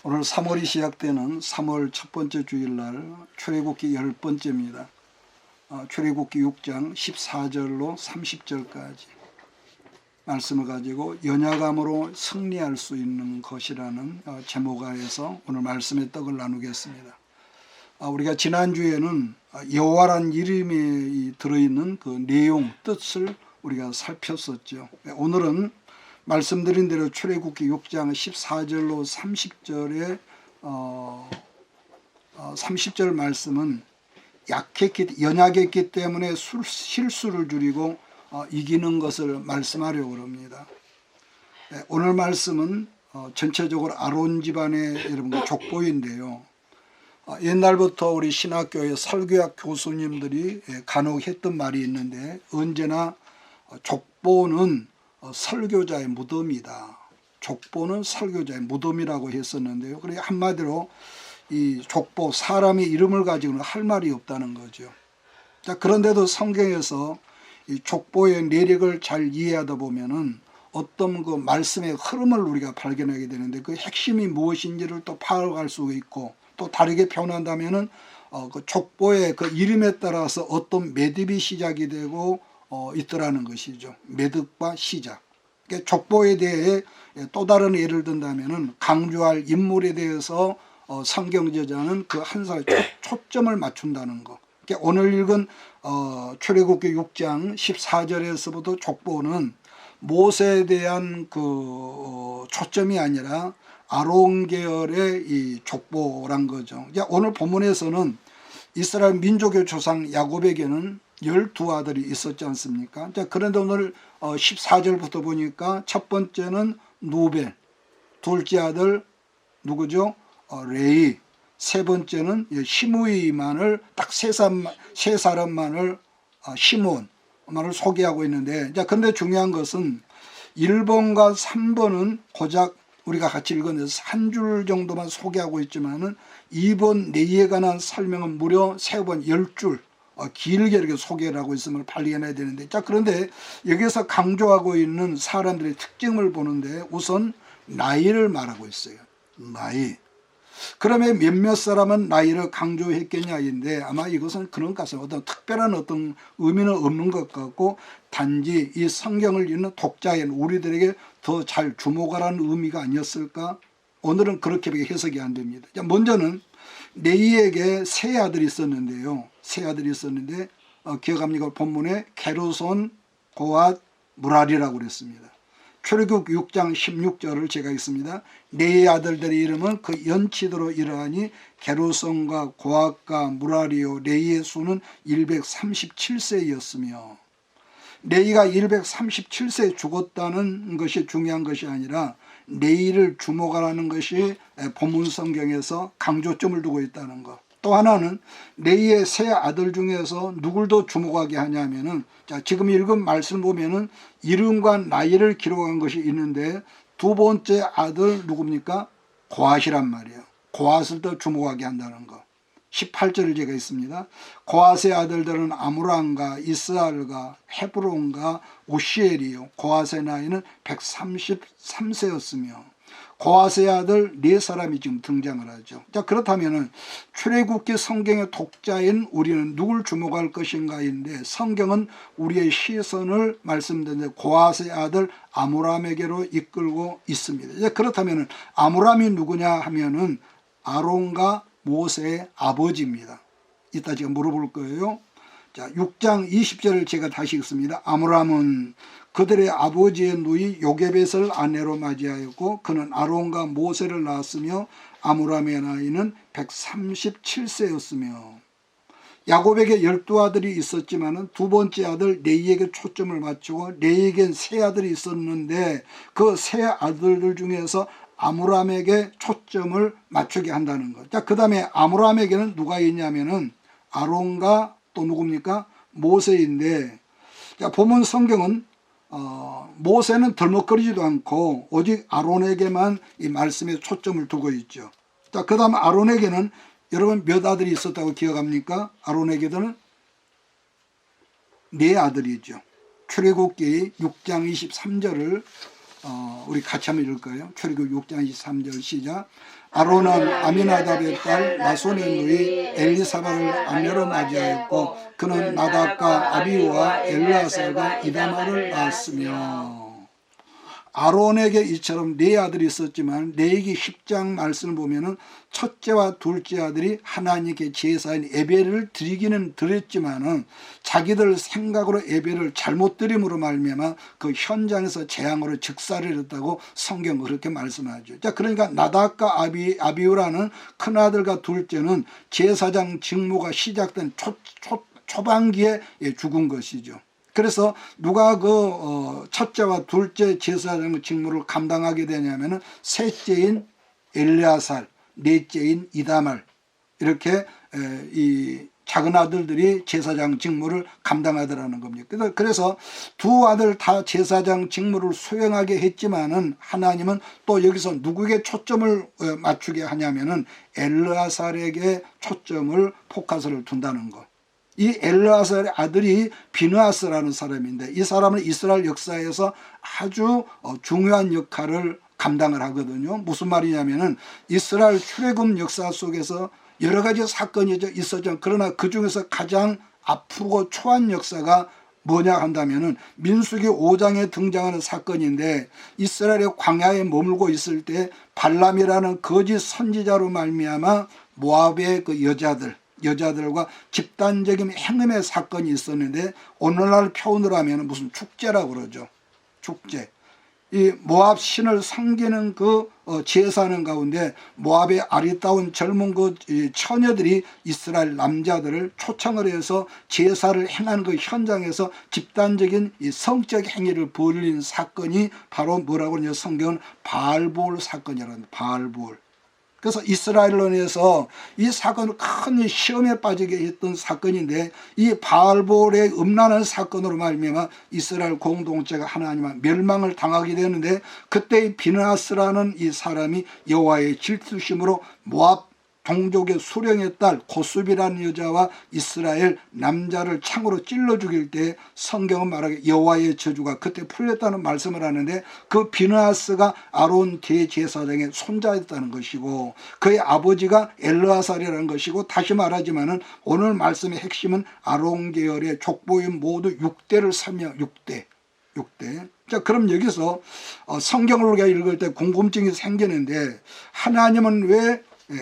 오늘 3월이 시작되는 3월 첫 번째 주일날 출애굽기 10번째입니다. 출애굽기 6장 14절로 30절까지 말씀을 가지고 연약함으로 승리할 수 있는 것이라는 제목하에서 오늘 말씀의 떡을 나누겠습니다. 우리가 지난주에는 여호와란 이름이 들어있는 그 내용, 뜻을 우리가 살폈었죠. 오늘은 말씀드린 대로 출애굽기 6장 14절로 30절의 30절 말씀은 연약했기 때문에 실수를 줄이고 이기는 것을 말씀하려고 합니다. 오늘 말씀은 전체적으로 아론 집안의 여러분과 족보인데요. 옛날부터 우리 신학교의 설교학 교수님들이 간혹 했던 말이 있는데, 언제나 족보는 설교자의 무덤이다. 족보는 설교자의 무덤이라고 했었는데요. 그래 한마디로 이 족보, 사람의 이름을 가지고는 할 말이 없다는 거죠. 자, 그런데도 성경에서 이 족보의 내력을 잘 이해하다 보면은 어떤 그 말씀의 흐름을 우리가 발견하게 되는데, 그 핵심이 무엇인지를 또 파악할 수 있고, 또 다르게 표현한다면은 그 족보의 그 이름에 따라서 어떤 매듭이 시작이 되고 있더라는 것이죠. 매듭과 시작. 그러니까 족보에 대해 또 다른 예를 든다면은 강조할 인물에 대해서 성경 저자는 그 한 사람의 초점을 맞춘다는 거. 그러니까 오늘 읽은 출애굽기 6장 14절에서부터 족보는 모세에 대한 그 초점이 아니라 아론 계열의 이 족보란 거죠. 오늘 본문에서는 이스라엘 민족의 조상 야곱에게는 12아들이 있었지 않습니까? 자, 그런데 오늘 14절부터 보니까 첫 번째는 누벤, 둘째 아들 누구죠? 레위, 세 번째는 시므이만을 딱 세 사람만을 시몬만을 소개하고 있는데, 자, 근데 중요한 것은 1번과 3번은 고작 우리가 같이 읽었는데 한 줄 정도만 소개하고 있지만은 2번 레위에 관한 설명은 무려 3번 10줄 길게 이렇게 소개를 하고 있음을 발견해야 되는데, 자, 그런데 여기서 강조하고 있는 사람들의 특징을 보는데 우선 나이를 말하고 있어요. 나이. 그러면 몇몇 사람은 나이를 강조했겠냐인데, 아마 이것은 그런 것 같습니다. 어떤 특별한 어떤 의미는 없는 것 같고, 단지 이 성경을 읽는 독자인 우리들에게 더 잘 주목하라는 의미가 아니었을까? 오늘은 그렇게 해석이 안 됩니다. 먼저는 레위에게 세 아들이 있었는데요. 세 아들이 있었는데 기억합니까? 본문에 게르손, 고앗, 무랄이라고 그랬습니다. 출애굽 6장 16절을 제가 읽습니다. 레위의 아들들의 이름은 그 연치도로 이러하니 게르손과 고앗과 무랄이요, 레위의 수는 137세였으며, 레위가 137세에 죽었다는 것이 중요한 것이 아니라 레위를 주목하라는 것이 본문 성경에서 강조점을 두고 있다는 것. 또 하나는 레위의 세 아들 중에서 누굴 더 주목하게 하냐면은, 자, 지금 읽은 말씀 보면은 이름과 나이를 기록한 것이 있는데, 두 번째 아들 누굽니까? 고앗이란 말이에요. 고앗을 더 주목하게 한다는 것. 18절을 제가 있습니다. 고앗의 아들들은 아므람과 이스알과 헤브론과 오시엘이요, 고앗의 나이는 133세였으며 고앗의 아들 네 사람이 지금 등장을 하죠. 자, 그렇다면은 출애굽기 성경의 독자인 우리는 누굴 주목할 것인가인데, 성경은 우리의 시선을 말씀드린 고앗의 아들 아므람에게로 이끌고 있습니다. 자, 그렇다면은 아므람이 누구냐 하면은 아론과 모세의 아버지입니다. 이따 제가 물어볼 거예요. 자, 6장 20절을 제가 다시 읽습니다. 아므람은 그들의 아버지의 누이 요게벳을 아내로 맞이하였고 그는 아론과 모세를 낳았으며 아므람의 나이는 137세였으며, 야곱에게 12아들이 있었지만은 두 번째 아들 레위에게 초점을 맞추고, 레위에겐 세 아들이 있었는데 그 세 아들들 중에서 아므람에게 초점을 맞추게 한다는 것. 자, 그 다음에 아므람에게는 누가 있냐면은 아론과 또 누굽니까? 모세인데, 자, 보면 성경은 모세는 덜먹거리지도 않고 오직 아론에게만 이 말씀에 초점을 두고 있죠. 자, 그 다음 아론에게는 여러분 몇 아들이 있었다고 기억합니까? 아론에게는 네 아들이죠. 출애굽기 6장 23절을 우리 같이 한번 읽을 거예요. 출애굽 6장 23절 시작. 아론은 아미나답의 딸 나손의 누이 엘리사바를 아내로 맞이하였고 그는 나답과 아비우와 엘르아살과 이다말을 낳았으며. 아론에게 이처럼 네 아들이 있었지만 레위기 10장 말씀을 보면은 첫째와 둘째 아들이 하나님께 제사인 예배를 드리기는 드렸지만은 자기들 생각으로 예배를 잘못 드림으로 말미암아 그 현장에서 재앙으로 즉사를 했다고 성경은 그렇게 말씀하죠. 자, 그러니까 나답과 아비우라는 큰 아들과 둘째는 제사장 직무가 시작된 초반기에 죽은 것이죠. 그래서 누가 첫째와 둘째 제사장 직무를 감당하게 되냐면은 셋째인 엘르아살, 넷째인 이다말 이렇게 이 작은 아들들이 제사장 직무를 감당하더라는 겁니다. 그래서 두 아들 다 제사장 직무를 수행하게 했지만은 하나님은 또 여기서 누구에게 초점을 맞추게 하냐면은 엘르아살에게 초점을 포커스를 둔다는 것. 이 엘르아살의 아들이 비느하스라는 사람인데 이 사람은 이스라엘 역사에서 아주 중요한 역할을 감당을 하거든요. 무슨 말이냐면은 이스라엘 출애굽 역사 속에서 여러 가지 사건이 있었죠. 그러나 그 중에서 가장 아프고 초한 역사가 뭐냐 한다면은 민수기 5장에 등장하는 사건인데 이스라엘의 광야에 머물고 있을 때 발람이라는 거짓 선지자로 말미암아 모압의 그 여자들과 집단적인 행음의 사건이 있었는데 오늘날 표현으로 하면 무슨 축제라고 그러죠. 축제. 이 모압 신을 섬기는 그 제사하는 가운데 모압의 아리따운 젊은 그 처녀들이 이스라엘 남자들을 초청을 해서 제사를 행하는 그 현장에서 집단적인 이 성적 행위를 벌인 사건이 바로 뭐라고 하냐 성경은 바알볼 사건이라는 바알볼. 그래서 이스라엘론에서 이 사건을 큰 시험에 빠지게 했던 사건인데 이 바알볼의 음란한 사건으로 말미암아 이스라엘 공동체가 하나님의 멸망을 당하게 되는데 그때 비느하스라는 이 사람이 여호와의 질투심으로 모압 동족의 수령의 딸 고수비라는 여자와 이스라엘 남자를 창으로 찔러 죽일 때 성경은 말하기에 여호와의 저주가 그때 풀렸다는 말씀을 하는데 그 비느하스가 아론 대제사장의 손자였다는 것이고 그의 아버지가 엘르아살이라는 것이고 다시 말하지만은 오늘 말씀의 핵심은 아론 계열의 족보인 모두 6대를 설명 6대. 자, 그럼 여기서 성경을 우리가 읽을 때 궁금증이 생기는데 하나님은 왜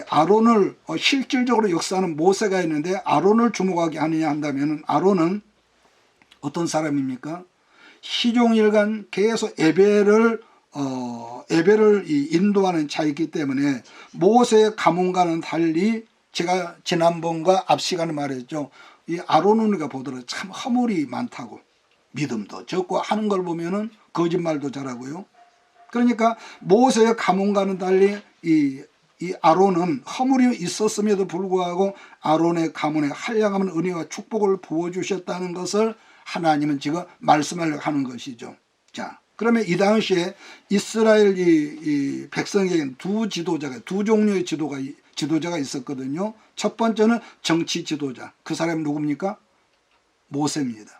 아론을 실질적으로 역사하는 모세가 있는데 아론을 주목하게 하느냐 한다면 아론은 어떤 사람입니까? 시종일관 계속 예배를 인도하는 자이기 때문에 모세의 가문과는 달리 제가 지난번과 앞 시간에 말했죠. 이 아론은 우리가 보더라도 참 허물이 많다고 믿음도 적고 하는 걸 보면은 거짓말도 잘하고요. 그러니까 모세의 가문과는 달리 이 아론은 허물이 있었음에도 불구하고 아론의 가문에 한량한 은혜와 축복을 부어주셨다는 것을 하나님은 지금 말씀하려고 하는 것이죠. 자, 그러면 이 당시에 이스라엘 이 백성에게는 두 종류의 지도자가 있었거든요. 첫 번째는 정치 지도자. 그 사람이 누굽니까? 모세입니다.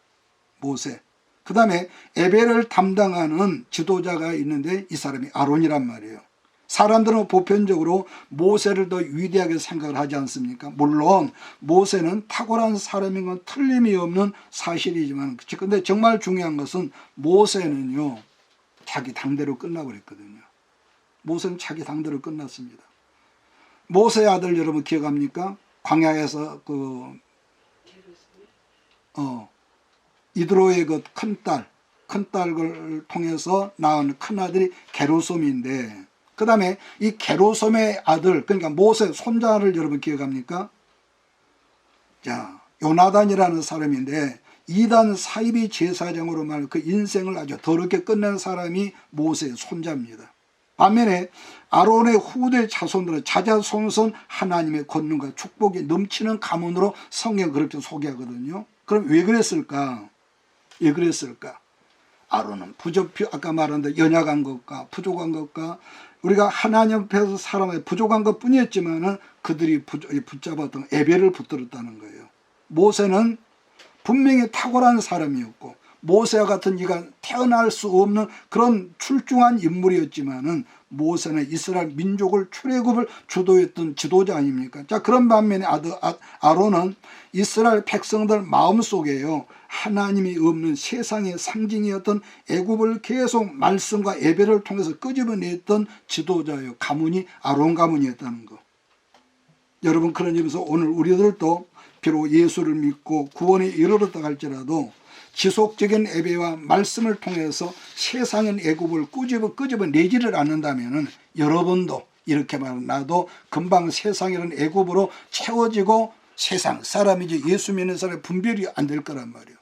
모세. 그 다음에 예배를 담당하는 지도자가 있는데 이 사람이 아론이란 말이에요. 사람들은 보편적으로 모세를 더 위대하게 생각을 하지 않습니까? 물론 모세는 탁월한 사람인 건 틀림이 없는 사실이지만 그런데 정말 중요한 것은 모세는요 자기 당대로 끝나버렸거든요. 모세는 자기 당대로 끝났습니다. 모세의 아들 여러분 기억합니까? 광야에서 이드로의 그 큰딸을 통해서 낳은 큰아들이 게르솜인데 그 다음에 이 게르솜의 아들 그러니까 모세 손자를 여러분 기억합니까? 자, 요나단이라는 사람인데 이단 사이비 제사장으로 말 그 인생을 아주 더럽게 끝낸 사람이 모세의 손자입니다. 반면에 아론의 후대 자손들은 자자손손 하나님의 권능과 축복이 넘치는 가문으로 성경 그렇게 소개하거든요. 그럼 왜 그랬을까? 아론은 아까 말한 대로 연약한 것과 부족한 것과 우리가 하나님 앞에서 살아가야 부족한 것 뿐이었지만은 그들이 붙잡았던 예배를 붙들었다는 거예요. 모세는 분명히 탁월한 사람이었고 모세와 같은 이가 태어날 수 없는 그런 출중한 인물이었지만은 모세는 이스라엘 민족을 출애굽을 주도했던 지도자 아닙니까? 자, 그런 반면에 아론은 이스라엘 백성들 마음속에요, 하나님이 없는 세상의 상징이었던 애굽을 계속 말씀과 예배를 통해서 끄집어냈던 지도자예요. 가문이 아론 가문이었다는 거. 여러분, 그런 점에서 오늘 우리들도 비록 예수를 믿고 구원에 이르렀다 할지라도 지속적인 예배와 말씀을 통해서 세상의 애굽을 끄집어내지를 않는다면 여러분도 이렇게 말하면 나도 금방 세상이라는 애굽으로 채워지고 세상 사람이지 예수 믿는 사람의 분별이 안 될 거란 말이에요.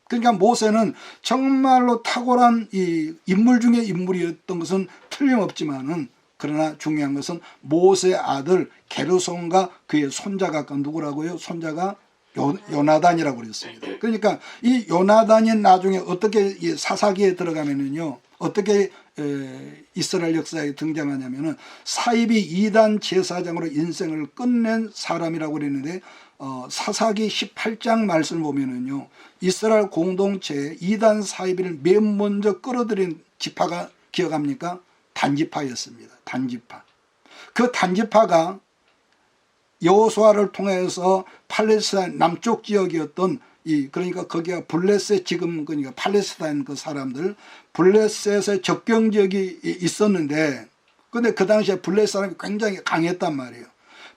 그러니까 모세는 정말로 탁월한 이 인물 중에 인물이었던 것은 틀림없지만은, 그러나 중요한 것은 모세의 아들 게르손과 그의 손자가 누구라고요? 손자가 요나단이라고 그랬습니다. 그러니까 이 요나단이 나중에 어떻게 사사기에 들어가면은요, 어떻게 이스라엘 역사에 등장하냐면은 사입이 2단 제사장으로 인생을 끝낸 사람이라고 그랬는데, 사사기 18장 말씀을 보면은요, 이스라엘 공동체에 2단 사입을 맨 먼저 끌어들인 지파가 기억합니까? 단지파였습니다. 단지파. 그 단지파가 여호수아를 통해서 팔레스타인 남쪽 지역이었던 그러니까 거기가 블레셋, 지금 그러니까 팔레스타인 그 사람들, 블레셋의 접경 지역이 있었는데, 근데 그 당시에 블레셋 사람이 굉장히 강했단 말이에요.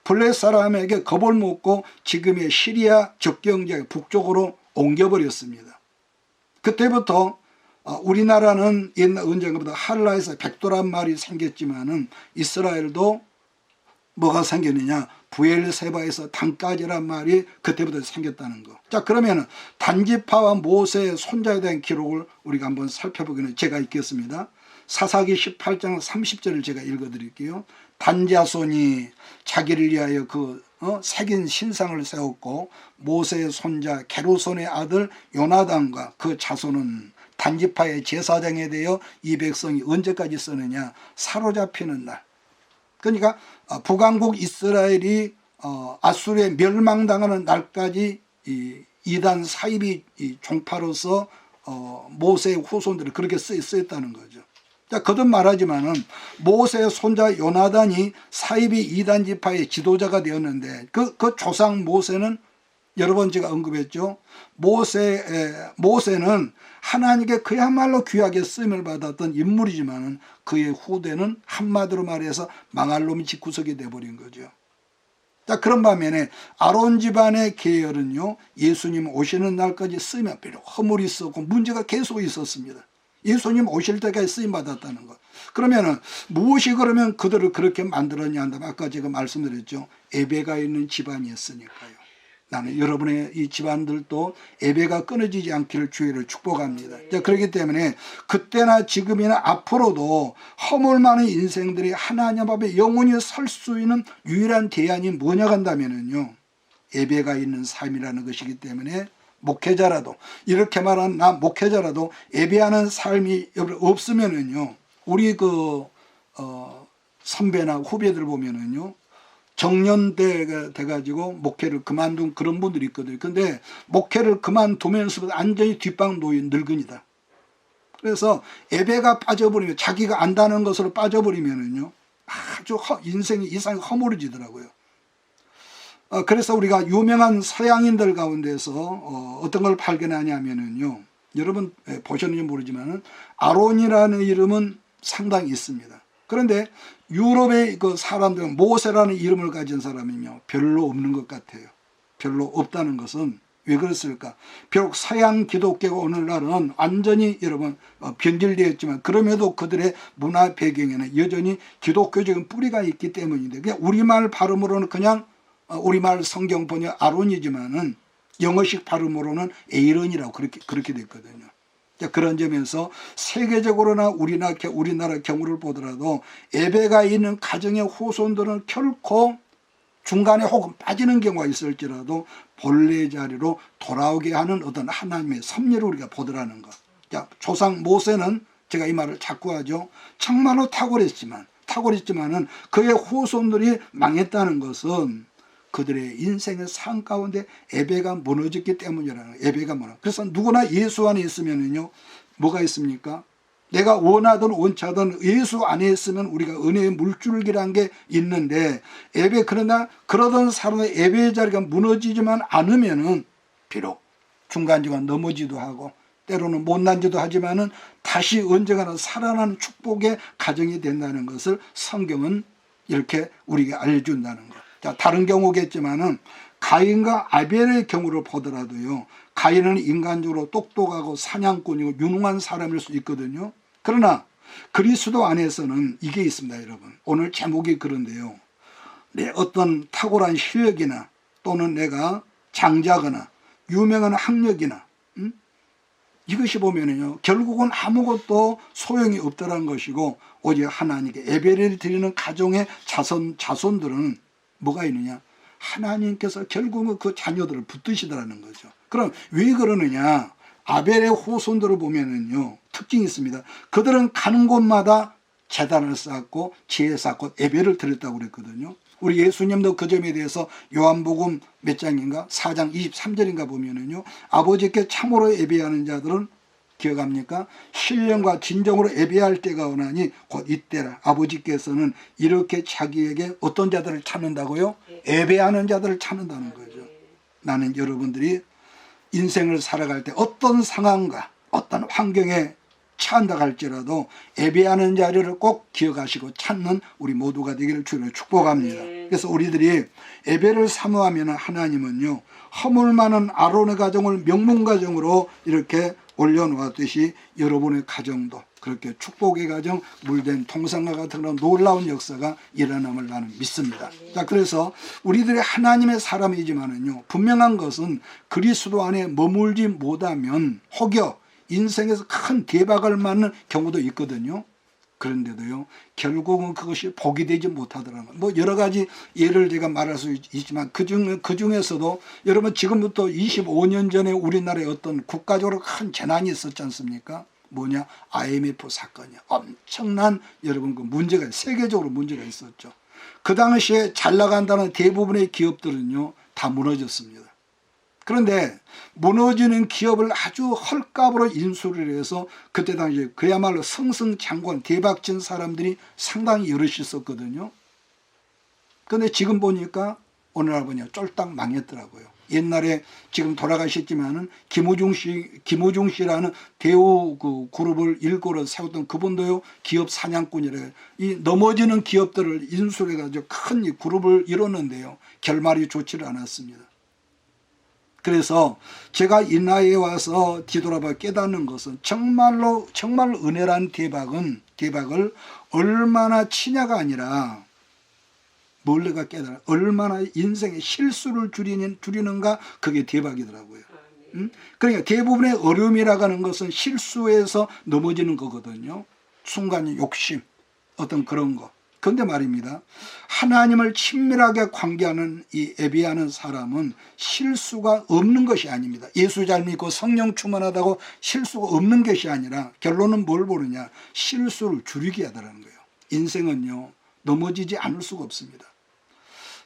블레셋 사람에게 겁을 먹고 지금의 시리아 접경 지역 북쪽으로 옮겨버렸습니다. 그때부터 우리나라는 옛날 언젠가보다 할라에서 백도란 말이 생겼지만은 이스라엘도 뭐가 생겼느냐? 부엘세바에서 단까지란 말이 그때부터 생겼다는 거. 자, 그러면은 단지파와 모세의 손자에 대한 기록을 우리가 한번 살펴보기는 제가 읽겠습니다. 사사기 18장 30절을 제가 읽어드릴게요. 단자손이 자기를 위하여 새긴 신상을 세웠고 모세의 손자 게르손의 아들 요나단과 그 자손은 단지파의 제사장에 대하여 이 백성이 언제까지 쓰느냐? 사로잡히는 날. 그러니까 북왕국 이스라엘이 아수르에 멸망당하는 날까지 이 2단 사입이 종파로서 모세의 후손들이 그렇게 쓰였다는 거죠. 자, 거듭 말하지만은 모세의 손자 요나단이 사입이 2단 지파의 지도자가 되었는데 그 조상 모세는 여러 번 제가 언급했죠. 모세는 하나님께 그야말로 귀하게 쓰임을 받았던 인물이지만 그의 후대는 한마디로 말해서 망할 놈이 집구석이 돼버린 거죠. 자, 그런 반면에 아론 집안의 계열은요, 예수님 오시는 날까지 쓰임이 비록 허물이 있었고 문제가 계속 있었습니다. 예수님 오실 때까지 쓰임 받았다는 것. 그러면은 무엇이 그러면 그들을 그렇게 만들었냐 한다면 아까 제가 말씀드렸죠. 예배가 있는 집안이었으니까요. 나는 여러분의 이 집안들도 예배가 끊어지지 않기를 주의를 축복합니다. 자, 그렇기 때문에 그때나 지금이나 앞으로도 허물 많은 인생들이 하나님 앞에 영원히 설 수 있는 유일한 대안이 뭐냐 한다면은요, 예배가 있는 삶이라는 것이기 때문에 목회자라도, 이렇게 말하는 나 목회자라도 예배하는 삶이 없으면은요, 우리 선배나 후배들 보면은요, 정년대가 돼가지고 목회를 그만둔 그런 분들이 있거든요. 근데 목회를 그만두면서 완전히 뒷방 놓인 늙은이다. 그래서 예배가 빠져버리면, 자기가 안다는 것으로 빠져버리면은요, 아주 인생이 이상이 허물어지더라고요. 그래서 우리가 유명한 서양인들 가운데서 어떤 걸 발견하냐면은요, 여러분 보셨는지 모르지만은 아론이라는 이름은 상당히 있습니다. 그런데 유럽의 그 사람들은 모세라는 이름을 가진 사람이며 별로 없는 것 같아요. 별로 없다는 것은 왜 그랬을까? 비록 서양 기독교가 오늘날은 완전히 여러분 변질되었지만 그럼에도 그들의 문화 배경에는 여전히 기독교적인 뿌리가 있기 때문인데, 그냥 우리말 발음으로는 그냥 우리말 성경 번역 아론이지만은 영어식 발음으로는 에이런이라고 그렇게 됐거든요. 그런 점에서 세계적으로나 우리나라 경우를 보더라도 예배가 있는 가정의 후손들은 결코 중간에 혹은 빠지는 경우가 있을지라도 본래 자리로 돌아오게 하는 어떤 하나님의 섭리를 우리가 보더라는 것. 자, 조상 모세는 제가 이 말을 자꾸 하죠. 정말로 탁월했지만은 그의 후손들이 망했다는 것은 그들의 인생의 삶 가운데 예배가 무너졌기 때문이라는 거예요. 예배가 무너. 그래서 누구나 예수 안에 있으면은요, 뭐가 있습니까? 내가 원하든 원치 않든 예수 안에 있으면 우리가 은혜의 물줄기라는 게 있는데, 그러나 그러던 사람의 예배의 자리가 무너지지만 않으면은 비록 중간중간 넘어지도 하고 때로는 못난지도 하지만은 다시 언젠가는 살아나는 축복의 가정이 된다는 것을 성경은 이렇게 우리에게 알려준다는 것. 자, 다른 경우겠지만은 가인과 아벨의 경우를 보더라도요, 가인은 인간적으로 똑똑하고 사냥꾼이고 유능한 사람일 수 있거든요. 그러나 그리스도 안에서는 이게 있습니다, 여러분. 오늘 제목이 그런데요, 내 어떤 탁월한 실력이나 또는 내가 장자거나 유명한 학력이나 이것이 보면은요, 결국은 아무것도 소용이 없다는 것이고, 오직 하나님께 예배를 드리는 가정의 자손들은 뭐가 있느냐? 하나님께서 결국은 그 자녀들을 붙드시더라는 거죠. 그럼 왜 그러느냐? 아벨의 후손들을 보면은요, 특징이 있습니다. 그들은 가는 곳마다 제단을 쌓고 지혜 쌓고 예배를 드렸다고 그랬거든요. 우리 예수님도 그 점에 대해서 요한복음 몇 장인가? 4장 23절인가 보면은요, 아버지께 참으로 예배하는 자들은 기억합니까? 신령과 진정으로 예배할 때가 오나니 곧 이때라. 아버지께서는 이렇게 자기에게 어떤 자들을 찾는다고요? 예배하는 자들을 찾는다는 거죠. 나는 여러분들이 인생을 살아갈 때 어떤 상황과 어떤 환경에 처한다 할지라도 예배하는 자리를 꼭 기억하시고 찾는 우리 모두가 되기를 주로 축복합니다. 그래서 우리들이 예배를 사모하면 하나님은요, 허물 많은 아론의 가정을 명문 가정으로 이렇게 올려놓았듯이 여러분의 가정도 그렇게 축복의 가정, 물된 통상과 같은 그런 놀라운 역사가 일어남을 나는 믿습니다. 자, 그래서 우리들이 하나님의 사람이지만은요, 분명한 것은 그리스도 안에 머물지 못하면 혹여 인생에서 큰 대박을 맞는 경우도 있거든요. 그런데도요, 결국은 그것이 복이 되지 못하더라는 거예요. 뭐 여러 가지 예를 제가 말할 수 있지만 그 중에서도 여러분 지금부터 25년 전에 우리나라에 어떤 국가적으로 큰 재난이 있었지 않습니까? 뭐냐? IMF 사건이야. 엄청난 여러분 그 문제가, 세계적으로 문제가 있었죠. 그 당시에 잘 나간다는 대부분의 기업들은요, 다 무너졌습니다. 그런데 무너지는 기업을 아주 헐값으로 인수를 해서 그때 당시에 그야말로 승승장구한 대박친 사람들이 상당히 여럿이 있었거든요. 그런데 지금 보니까 오늘날 보니까 쫄딱 망했더라고요. 옛날에 지금 돌아가셨지만은 김우중 씨라는 대우 그 그룹을 일구로 세웠던 그분도요, 기업 사냥꾼이래요. 이 넘어지는 기업들을 인수를 해가지고 큰 이 그룹을 이뤘는데요, 결말이 좋지를 않았습니다. 그래서 제가 이 나이에 와서 뒤돌아봐 깨닫는 것은 정말 은혜란 대박을 얼마나 치냐가 아니라 뭘 내가 깨달아, 얼마나 인생의 실수를 줄이는가, 그게 대박이더라고요. 그러니까 대부분의 어려움이라고 하는 것은 실수에서 넘어지는 거거든요. 순간 욕심, 어떤 그런 거. 그런데 말입니다, 하나님을 친밀하게 관계하는 이 예배하는 사람은 실수가 없는 것이 아닙니다. 예수 잘 믿고 성령 충만하다고 실수가 없는 것이 아니라 결론은 뭘 보느냐? 실수를 줄이게 하더라는 거예요. 인생은요, 넘어지지 않을 수가 없습니다.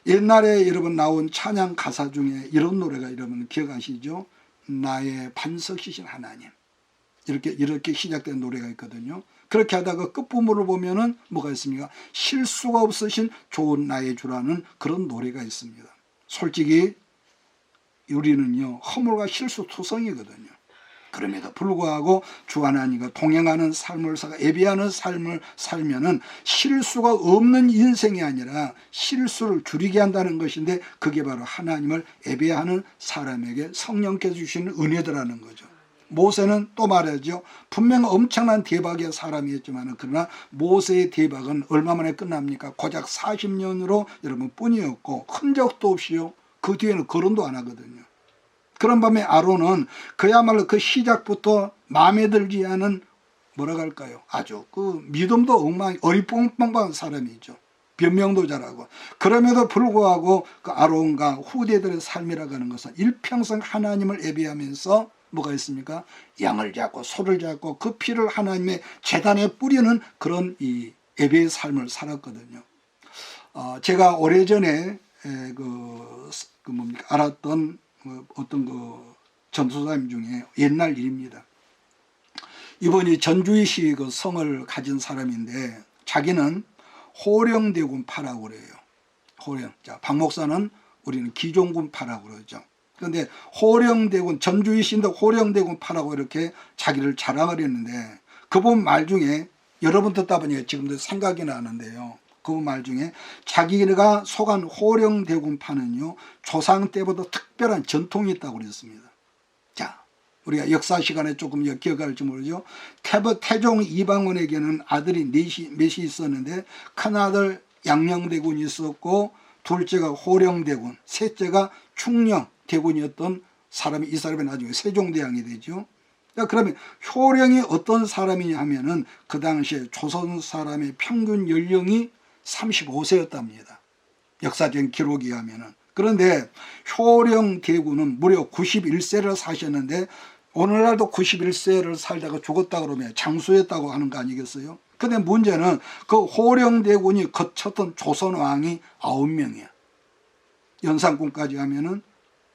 옛날에 여러분 나온 찬양 가사 중에 이런 노래가 여러분 기억하시죠? 나의 반석이신 하나님, 이렇게 시작된 노래가 있거든요. 그렇게 하다가 끝부분을 보면은 뭐가 있습니까? 실수가 없으신 좋은 나의 주라는 그런 노래가 있습니다. 솔직히 우리는요, 허물과 실수투성이거든요. 그럼에도 불구하고 주 하나님과 동행하는 삶을 살아 예배하는 삶을 살면은 실수가 없는 인생이 아니라 실수를 줄이게 한다는 것인데, 그게 바로 하나님을 예배하는 사람에게 성령께서 주시는 은혜더라는 거죠. 모세는 또 말하죠. 분명 엄청난 대박의 사람이었지만 그러나 모세의 대박은 얼마 만에 끝납니까? 고작 40년으로 여러분 뿐이었고 흔적도 없이요, 그 뒤에는 거론도 안 하거든요. 그런 밤에 아론은 그야말로 그 시작부터 마음에 들지 않은 뭐라고 할까요? 아주 그 믿음도 어리뽕뽕한 사람이죠. 변명도 잘하고. 그럼에도 불구하고 그 아론과 후대들의 삶이라고 하는 것은 일평생 하나님을 예배하면서 뭐가 있습니까? 양을 잡고 소를 잡고 그 피를 하나님의 제단에 뿌리는 그런 이 예배의 삶을 살았거든요. 제가 오래전에 뭡니까 알았던 어떤 전도사님 중에 옛날 일입니다. 이분이 전주시 그 성을 가진 사람인데 자기는 호령대군파라고 그래요. 호령. 자, 박 목사는 우리는 기종군파라고 그러죠. 그런데 호령대군, 전주시인데 호령대군파라고 이렇게 자기를 자랑을 했는데 그분 말 중에 여러분 듣다 보니까 지금도 생각이 나는데요. 그분 말 중에 자기가 속한 호령대군파는요 조상 때보다 특별한 전통이 있다고 그랬습니다. 자, 우리가 역사 시간에 조금 기억할지 모르죠. 태종 이방원에게는 아들이 넷이 있었는데 큰아들 양녕대군이 있었고 둘째가 호령대군, 셋째가 충녕대군이었던 사람이 이 사람이 나중에 세종대왕이 되죠. 그러면 호령이 어떤 사람이냐 하면은 그 당시에 조선 사람의 평균 연령이 35세였답니다. 역사적인 기록에 의하면은. 그런데 호령대군은 무려 91세를 사셨는데 오늘날도 91세를 살다가 죽었다 그러면 장수했다고 하는 거 아니겠어요? 근데 문제는 그 호령대군이 거쳤던 조선왕이 9명이야. 연산군까지 하면은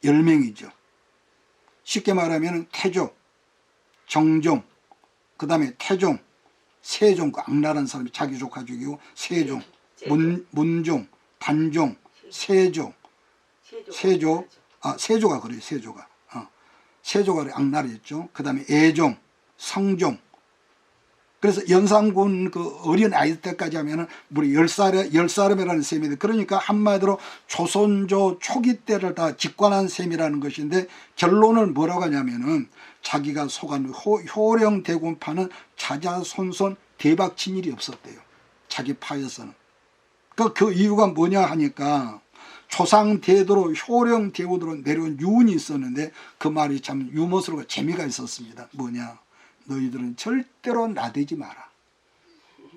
10명이죠. 쉽게 말하면 태조, 정종, 그 다음에 태종, 세종, 그 악랄한 사람이 자기 조카 죽이고 세종, 문종, 단종, 세조가 그래요. 세조가 악랄했죠. 그 다음에 애종, 성종. 그래서 연산군 그 어린 아이 때까지 하면은 무려 10사람이라는 셈인데 그러니까 한마디로 조선조 초기 때를 다 직관한 셈이라는 것인데 결론을 뭐라고 하냐면은 자기가 속한 호령대군파는 자자손손 대박 친 일이 없었대요. 자기 파에서는. 그 이유가 뭐냐 하니까 조상 대도로 호령대군으로 내려온 유언이 있었는데 그 말이 참 유머스럽고 재미가 있었습니다. 뭐냐. 너희들은 절대로 나대지 마라.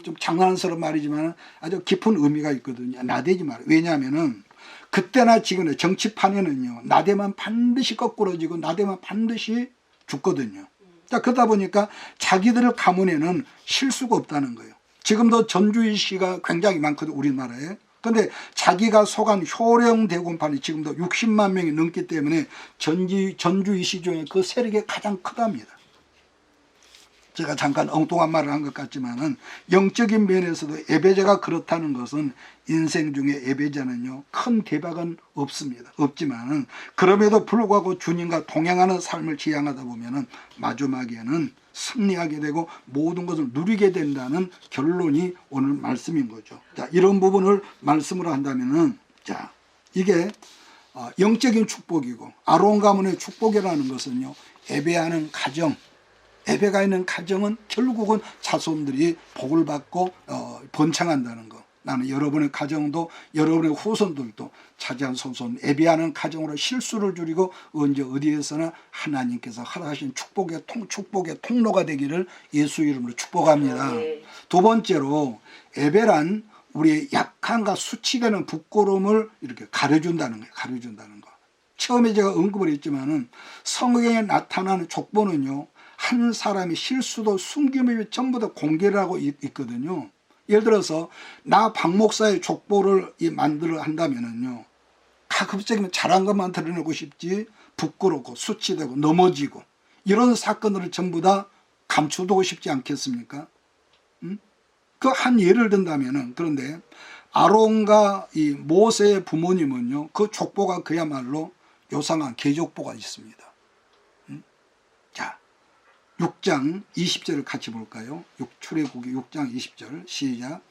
좀 장난스러운 말이지만 아주 깊은 의미가 있거든요. 나대지 마라. 왜냐하면은 그때나 지금의 정치판에는요. 나대만 반드시 거꾸러지고 나대만 반드시 죽거든요. 자, 그러다 보니까 자기들을 가문에는 실수가 없다는 거예요. 지금도 전주시가 굉장히 많거든요. 우리나라에. 그런데 자기가 속한 호령대군판이 지금도 60만 명이 넘기 때문에 전주시 중에 그 세력이 가장 크답니다. 제가 잠깐 엉뚱한 말을 한 것 같지만은 영적인 면에서도 예배자가 그렇다는 것은 인생 중에 예배자는요 큰 대박은 없지만은 그럼에도 불구하고 주님과 동행하는 삶을 지향하다 보면은 마지막에는 승리하게 되고 모든 것을 누리게 된다는 결론이 오늘 말씀인 거죠. 자, 이런 부분을 말씀으로 한다면은 자, 이게 영적인 축복이고 아론 가문의 축복이라는 것은요 예배하는 가정, 예배가 있는 가정은 결국은 자손들이 복을 받고 번창한다는 거. 나는 여러분의 가정도 여러분의 후손들도 자자손손 예배하는 가정으로 실수를 줄이고 언제 어디에서나 하나님께서 허락하신 축복의 통로가 되기를 예수 이름으로 축복합니다. 두 번째로 예배란 우리의 약함과 수치되는 부끄러움을 이렇게 가려준다는 거예요. 가려준다는 거. 처음에 제가 언급을 했지만은 성경에 나타나는 족보는요. 한 사람이 실수도 숨김없이 전부 다 공개를 하고 있거든요. 예를 들어서 나 박 목사의 족보를 만들어 한다면은요. 가급적이면 잘한 것만 드러내고 싶지 부끄럽고 수치되고 넘어지고 이런 사건들을 전부 다 감춰두고 싶지 않겠습니까? 그 한 예를 든다면은 그런데 아론과 이 모세의 부모님은요. 그 족보가 그야말로 요상한 개족보가 있습니다. 자. 6장 20절을 같이 볼까요? 출애굽기 6장 20절 시작.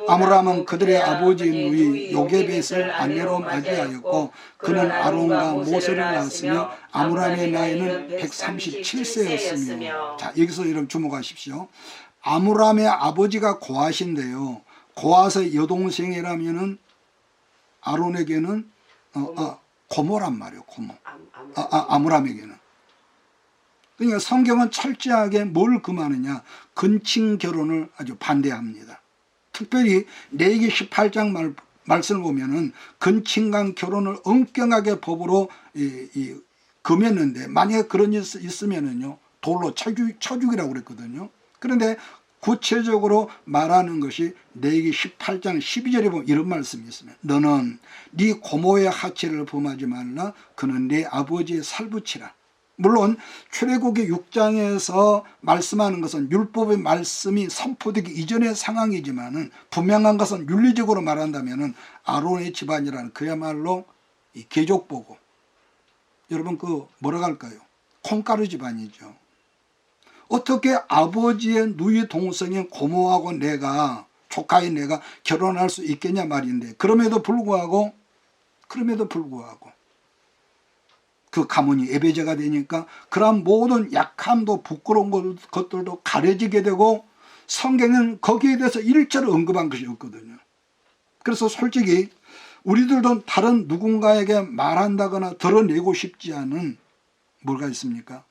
아므람은 그들의 아버지 누이 요게벳을 아내로 맞이하였고 그는 아론과 모세를 낳았으며 아므람의 나이는 137세였으며 자 여기서 여러분 주목하십시오. 아므람의 아버지가 고핫인데요. 고핫의 여동생이라면은 아론에게는 고모란 말이에요. 고모. 아므람에게는. 그러니까 성경은 철저하게 뭘 금하느냐 근친 결혼을 아주 반대합니다. 특별히 레위기 18장 말씀을 보면은 근친간 결혼을 엄격하게 법으로 금했는데 만약에 그런 일이 있으면은요 돌로 쳐죽이라고 그랬거든요. 그런데 구체적으로 말하는 것이 레위기 18장 12절에 보면 이런 말씀이 있습니다. 너는 네 고모의 하체를 범하지 말라. 그는 네 아버지의 살붙이라. 물론 출애굽기 6장에서 말씀하는 것은 율법의 말씀이 선포되기 이전의 상황이지만은 분명한 것은 윤리적으로 말한다면은 아론의 집안이라는 그야말로 이 계족보고, 여러분 그 뭐라고 할까요? 콩가루 집안이죠. 어떻게 아버지의 누이 동생인 고모하고 내가, 조카인 내가 결혼할 수 있겠냐 말인데, 그럼에도 불구하고 그 가문이 예배자가 되니까 그러한 모든 약함도 부끄러운 것들도 가려지게 되고, 성경은 거기에 대해서 일절을 언급한 것이 없거든요. 그래서 솔직히 우리들도 다른 누군가에게 말한다거나 드러내고 싶지 않은 뭐가 있습니까?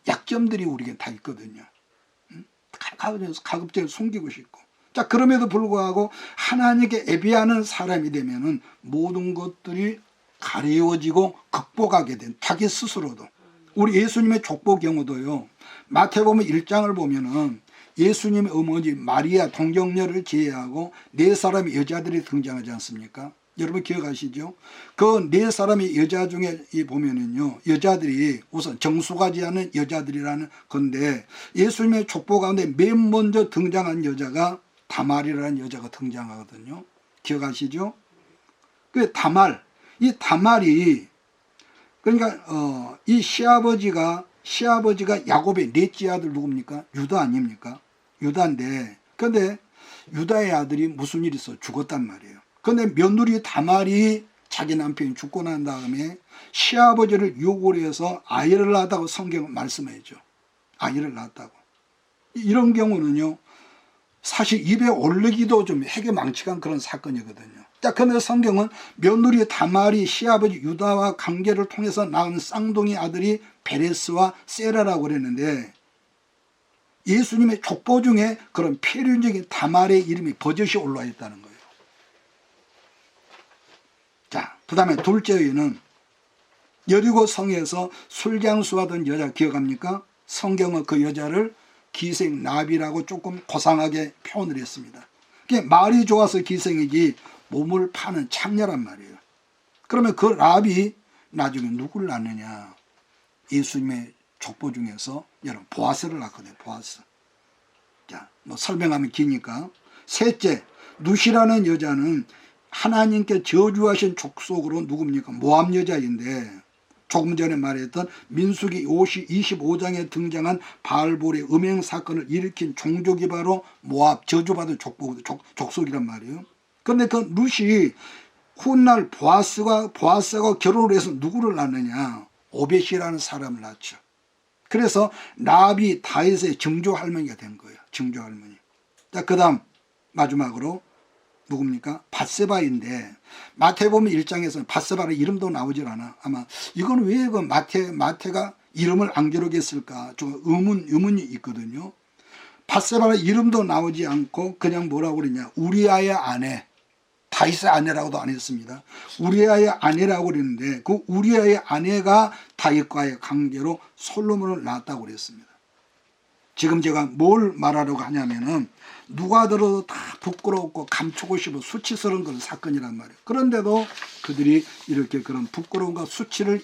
약점들이 우리에게 다 있거든요. 가급적으로 숨기고 싶고. 자, 그럼에도 불구하고 하나님께 예배하는 사람이 되면은 모든 것들이 가려워지고 극복하게 된, 자기 스스로도. 우리 예수님의 족보 경우도요, 마태복음 1장을 보면은 예수님의 어머니 마리아 동정녀를 제외하고 네 사람의 여자들이 등장하지 않습니까? 여러분 기억하시죠? 그 네 사람의 여자 중에 보면은요, 여자들이 우선 정숙하지 않은 여자들이라는 건데, 예수님의 족보 가운데 맨 먼저 등장한 여자가 다말이라는 여자가 등장하거든요. 기억하시죠? 그 다말, 이 다말이, 그러니까 이 시아버지가 야곱의 넷째 아들 누굽니까? 유다 아닙니까? 유다인데, 근데 유다의 아들이 무슨 일이 있어? 죽었단 말이에요. 근데 며느리 다말이 자기 남편이 죽고 난 다음에 시아버지를 유혹을 해서 아이를 낳았다고 성경은 말씀해줘. 아이를 낳았다고. 이런 경우는요, 사실 입에 올리기도 좀 해괴망측한 그런 사건이거든요. 자, 그런데 성경은 며느리 다말이 시아버지 유다와 관계를 통해서 낳은 쌍둥이 아들이 베레스와 세라라고 그랬는데, 예수님의 족보 중에 그런 폐륜적인 다말의 이름이 버젓이 올라와 있다는 거예요. 자, 그 다음에 둘째는 여리고 성에서 술장수하던 여자 기억합니까? 성경은 그 여자를 기생 나비라고 조금 고상하게 표현을 했습니다. 그게 말이 좋아서 기생이지 몸을 파는 창녀란 말이에요. 그러면 그 라비 나중에 누구를 낳느냐? 예수님의 족보 중에서 여러분 보아스를 낳거든요. 보아스. 자, 뭐 설명하면 기니까. 셋째, 누시라는 여자는 하나님께 저주하신 족속으로 누굽니까? 모압 여자인데, 조금 전에 말했던 민수기 25장에 등장한 바알볼의 음행 사건을 일으킨 종족이 바로 모압, 저주받은 족속이란 말이에요. 그런데 그 룻이 훗날 보아스가 결혼을 해서 누구를 낳느냐? 오벳이라는 사람을 낳죠. 그래서 라비 다윗의 증조 할머니가 된 거예요. 증조 할머니. 자, 그 다음 마지막으로 누굽니까? 밧세바인데, 마태복음 1장에서는 밧세바의 이름도 나오질 않아. 아마 이건 왜 그 마태가 이름을 안 기록했을까? 좀 의문이 있거든요. 밧세바의 이름도 나오지 않고 그냥 뭐라고 그러냐? 우리아의 아내, 다윗의 아내라고도 안 했습니다. 우리아의 아내라고 그랬는데, 그 우리아의 아내가 다윗과의 관계로 솔로몬을 낳았다고 그랬습니다. 지금 제가 뭘 말하려고 하냐면은, 누가 들어도 다 부끄럽고 감추고 싶은 수치스러운 그런 사건이란 말이에요. 그런데도 그들이 이렇게 그런 부끄러움과 수치를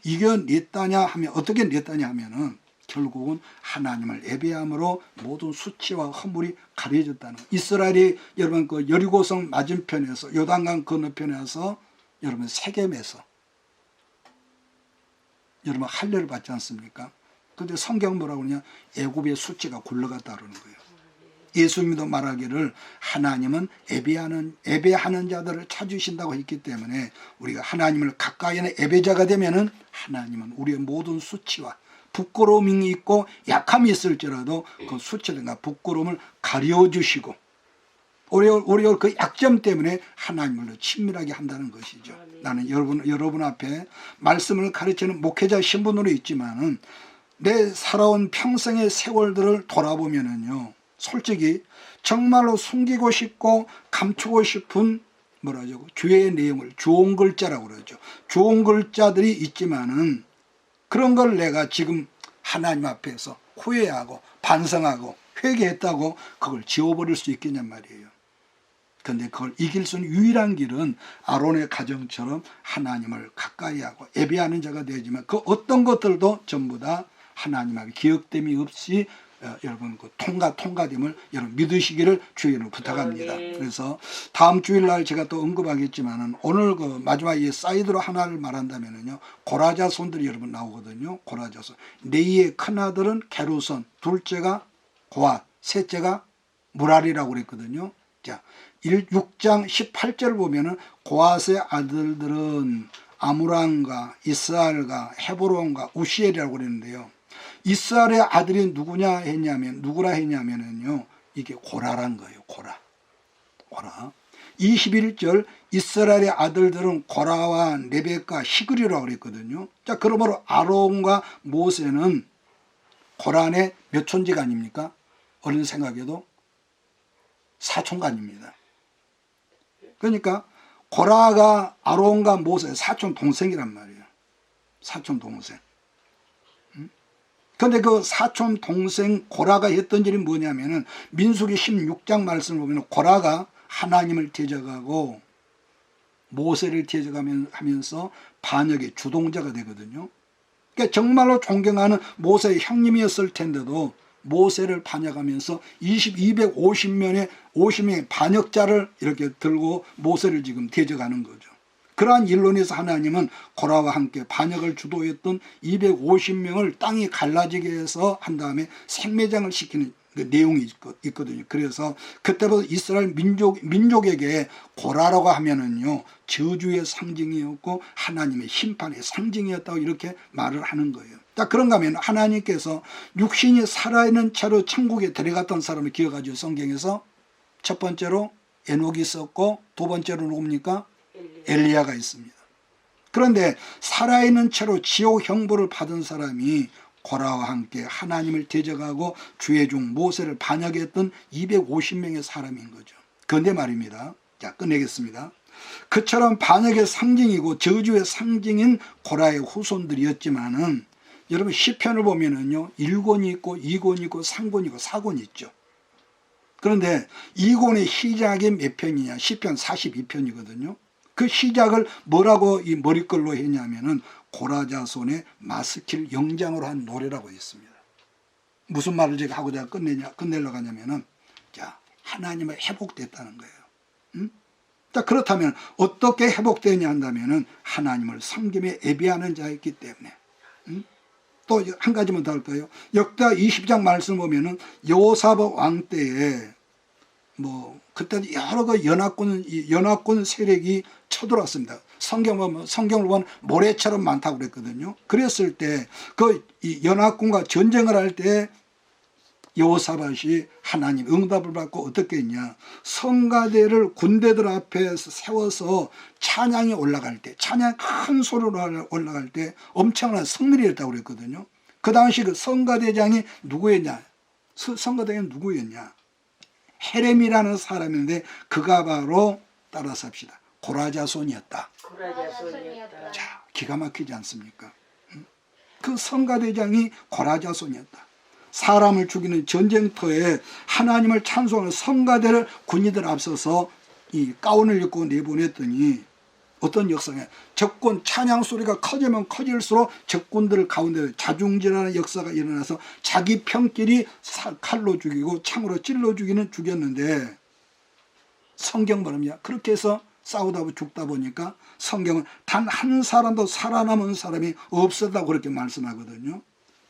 이겨냈다냐 하면, 어떻게 냈다냐 하면은 결국은 하나님을 예배함으로 모든 수치와 허물이 가려졌다는 거예요. 이스라엘이 여러분 그 여리고성 맞은편에서, 요단강 건너편에서 여러분 세겜에서 여러분 할례를 받지 않습니까? 그런데 성경 뭐라고 그러냐? 애굽의 수치가 굴러갔다 그러는 거예요. 예수님도 말하기를 하나님은 예배하는 자들을 찾으신다고 했기 때문에, 우리가 하나님을 가까이 하는 예배자가 되면은 하나님은 우리의 모든 수치와 부끄러움이 있고 약함이 있을지라도 그 수치든가 부끄러움을 가려주시고, 오히려 그 약점 때문에 하나님을 친밀하게 한다는 것이죠. 나는 여러분 앞에 말씀을 가르치는 목회자 신분으로 있지만은, 내 살아온 평생의 세월들을 돌아보면은요, 솔직히 정말로 숨기고 싶고 감추고 싶은 뭐라죠? 주의 내용을 좋은 글자라고 그러죠. 좋은 글자들이 있지만은 그런 걸 내가 지금 하나님 앞에서 후회하고 반성하고 회개했다고 그걸 지워버릴 수 있겠냔 말이에요. 그런데 그걸 이길 수 있는 유일한 길은 아론의 가정처럼 하나님을 가까이 하고 예배하는 자가 되지만 그 어떤 것들도 전부 다 하나님하고 기억됨이 없이 여러분 그 통과됨을 여러분 믿으시기를 주의로 부탁합니다. 그래서 다음 주일날 제가 또 언급하겠지만은 오늘 그 마지막 이 사이드로 하나를 말한다면은요, 고라자손들이 여러분 나오거든요. 고라자손. 네이의 큰 아들은 게르손, 둘째가 고앗, 셋째가 무랄이라고 그랬거든요. 자, 6장 18절을 보면은 고앗의 아들들은 아므람과 이스라엘과 헤브론과 우시엘이라고 그랬는데요. 이스라엘의 아들이 누구라 했냐면은요, 이게 고라란 거예요. 고라. 21절 이스라엘의 아들들은 고라와 레베카, 히그리라고 그랬거든요. 자, 그러므로 아론과 모세는 고란의 몇 촌지가 아닙니까? 어른 생각해도 사촌간입니다. 그러니까 고라가 아론과 모세 사촌 동생이란 말이에요. 사촌 동생. 그런데 그 사촌 동생 고라가 했던 일이 뭐냐면은 민수기 16장 말씀을 보면 고라가 하나님을 대적하고 모세를 대적하면서 반역의 주동자가 되거든요. 그러니까 정말로 존경하는 모세의 형님이었을 텐데도 모세를 반역하면서 250명의 반역자를 이렇게 들고 모세를 지금 대적하는 거죠. 그러한 일론에서 하나님은 고라와 함께 반역을 주도했던 250명을 땅이 갈라지게 해서 한 다음에 생매장을 시키는 그 내용이 있거든요. 그래서 그때부터 이스라엘 민족에게 고라라고 하면은요, 저주의 상징이었고 하나님의 심판의 상징이었다고 이렇게 말을 하는 거예요. 자, 그런가 하면 하나님께서 육신이 살아있는 채로 천국에 데려갔던 사람을 기억하죠. 성경에서 첫 번째로 에녹이 있었고 두 번째로 누굽니까? 엘리야가 있습니다. 그런데 살아있는 채로 지옥 형벌을 받은 사람이 고라와 함께 하나님을 대적하고 주의 종 모세를 반역했던 250명의 사람인 거죠. 그런데 말입니다. 자, 끝내겠습니다. 그처럼 반역의 상징이고 저주의 상징인 고라의 후손들이었지만은 여러분 시편을 보면은요, 1권이 있고 2권이 있고 3권이 있고 4권이 있죠. 그런데 2권의 시작이 몇 편이냐? 시편 42편이거든요. 그 시작을 뭐라고 이 머릿글로 했냐면은 고라자손의 마스킬 영장으로 한 노래라고 했습니다. 무슨 말을 제가 하고자 끝내려고 하냐면은, 자, 하나님은 회복됐다는 거예요. 자, 그렇다면 어떻게 회복되냐 한다면은 하나님을 섬김에 예배하는 자였기 때문에. 또 한 가지만 더 할까요? 역대하 20장 말씀 보면은 여호사밧 왕 때에 그때 여러 그 연합군 세력이 쳐들어왔습니다. 성경을 보면 모래처럼 많다고 그랬거든요. 그랬을 때 이 연합군과 전쟁을 할 때 여호사밧이 하나님 응답을 받고 어떻게 했냐? 성가대를 군대들 앞에 세워서 찬양이 올라갈 때, 찬양 큰 소리로 올라갈 때 엄청난 승리를 했다고 그랬거든요. 그 당시 그 성가대장이 누구였냐? 성가대장이 누구였냐? 헤렘이라는 사람인데 그가 바로 따라서 합시다. 고라자손이었다. 자, 기가 막히지 않습니까? 그 성가대장이 고라자손이었다. 사람을 죽이는 전쟁터에 하나님을 찬송하는 성가대를 군인들 앞서서 이 가운을 입고 내보냈더니 어떤 역사냐? 적군 찬양 소리가 커지면 커질수록 적군들 가운데 자중질하는 역사가 일어나서 자기 편끼리 칼로 죽이고 창으로 찔러 죽였는데 성경 말입니다. 그렇게 해서 싸우다 죽다 보니까 성경은 단 한 사람도 살아남은 사람이 없었다고 그렇게 말씀하거든요.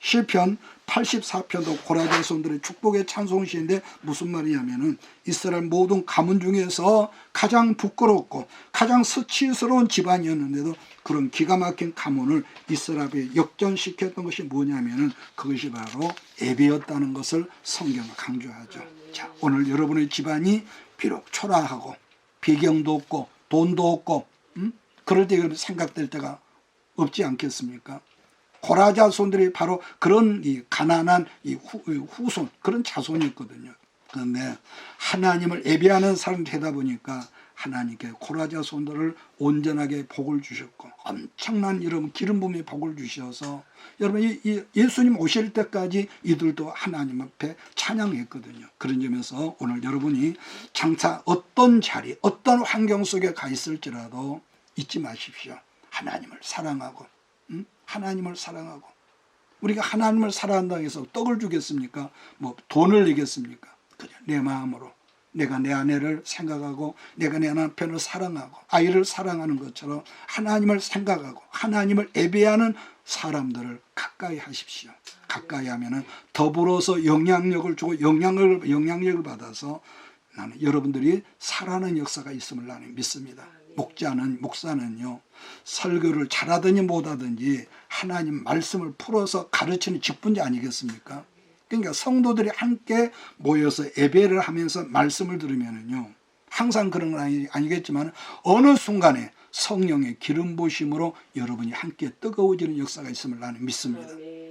시편 84편도 고라자손들의 축복의 찬송시인데 무슨 말이냐면은 이스라엘 모든 가문 중에서 가장 부끄럽고 가장 수치스러운 집안이었는데도 그런 기가 막힌 가문을 이스라엘에 역전시켰던 것이 뭐냐면은 그것이 바로 예배였다는 것을 성경은 강조하죠. 자, 오늘 여러분의 집안이 비록 초라하고 배경도 없고 돈도 없고 그럴 때 생각될 때가 없지 않겠습니까? 고라자손들이 바로 그런 이 가난한 이 후손, 그런 자손이었거든요. 그런데 하나님을 예배하는 사람이 되다 보니까 하나님께 고라자손들을 온전하게 복을 주셨고 엄청난 여러분 기름 부음의 복을 주셔서 여러분 이 예수님 오실 때까지 이들도 하나님 앞에 찬양했거든요. 그런 점에서 오늘 여러분이 장차 어떤 자리 어떤 환경 속에 가 있을지라도 잊지 마십시오. 하나님을 사랑하고 하나님을 사랑하고 우리가 하나님을 사랑한다고 해서 떡을 주겠습니까? 뭐 돈을 내겠습니까? 그냥 내 마음으로 내가 내 아내를 생각하고 내가 내 남편을 사랑하고 아이를 사랑하는 것처럼 하나님을 생각하고 하나님을 예배하는 사람들을 가까이 하십시오. 가까이 하면은 더불어서 영향력을 주고 영향력을 받아서 나는 여러분들이 살아나는 역사가 있음을 나는 믿습니다. 목사는요 설교를 잘하든지 못하든지 하나님 말씀을 풀어서 가르치는 직분자 아니겠습니까? 그러니까 성도들이 함께 모여서 예배를 하면서 말씀을 들으면은요 항상 그런 건 아니겠지만 어느 순간에 성령의 기름 부으심으로 여러분이 함께 뜨거워지는 역사가 있음을 나는 믿습니다.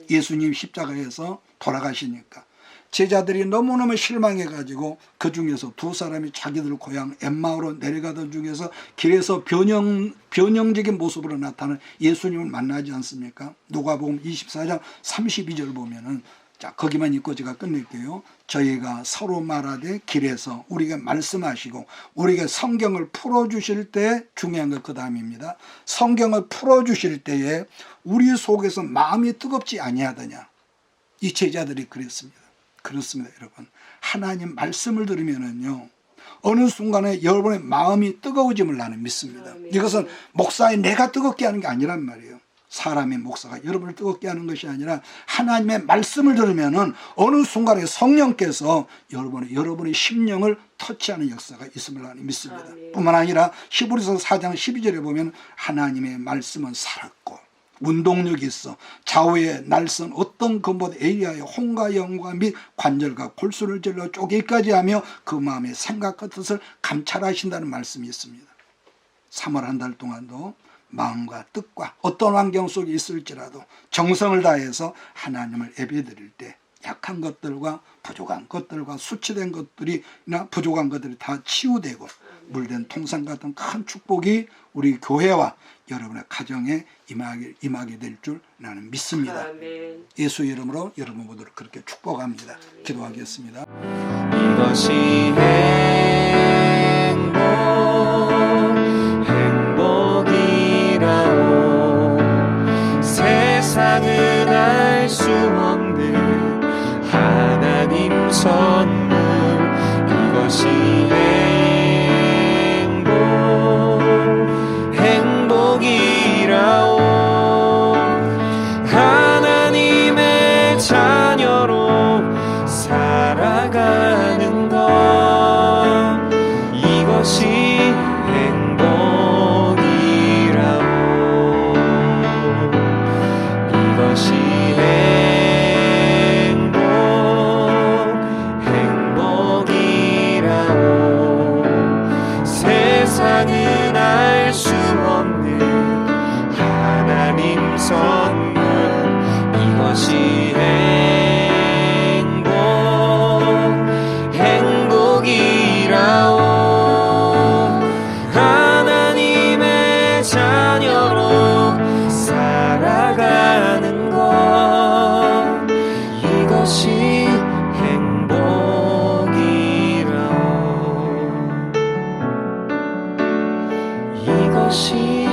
예수님 십자가에서 돌아가시니까 제자들이 너무너무 실망해가지고 그 중에서 두 사람이 자기들 고향 엠마오로 내려가던 중에서 길에서 변형적인 모습으로 나타나는 예수님을 만나지 않습니까? 누가복음 24장 32절 보면은 자 거기만 읽고 제가 끝낼게요. 저희가 서로 말하되 길에서 우리가 말씀하시고 우리가 성경을 풀어주실 때 중요한 것 그 다음입니다. 성경을 풀어주실 때에 우리 속에서 마음이 뜨겁지 아니하더냐. 이 제자들이 그랬습니다. 그렇습니다 여러분. 하나님 말씀을 들으면은요 어느 순간에 여러분의 마음이 뜨거워짐을 나는 믿습니다. 이것은 목사의 내가 뜨겁게 하는 게 아니란 말이에요. 사람의 목사가 여러분을 뜨겁게 하는 것이 아니라 하나님의 말씀을 들으면은 어느 순간에 성령께서 여러분의 심령을 터치하는 역사가 있음을 나는 믿습니다. 뿐만 아니라 히브리서 4장 12절에 보면 하나님의 말씀은 살았고 운동력이 있어 좌우의 날선 어떤 검보다 에리아의 홍과 영과 및 관절과 골수를 찔러 쪼개기까지 하며 그 마음의 생각과 뜻을 감찰하신다는 말씀이 있습니다. 3월 한 달 동안도 마음과 뜻과 어떤 환경 속에 있을지라도 정성을 다해서 하나님을 예배드릴 때 약한 것들과 부족한 것들과 수치된 것들이나 부족한 것들이 다 치유되고 물된 통상 같은 큰 축복이 우리 교회와 여러분의 가정에 임하게 될 줄 나는 믿습니다. 아멘. 예수 이름으로 여러분 모두를 그렇게 축복합니다. 아멘. 기도하겠습니다. 이것이 행복이라오. 세상은 알 수 없는 하나님 선물. 이것이 행복이라오. 하나님의 자녀로 살아가는 것. 이것이 행복이라오. 이것이 행복이라오. 세상은 알 수 없는 하나님 선물. 이것이 행복이라오. 하나님의 자녀로 살아가는 것. 이것이 행복이라오. 이것이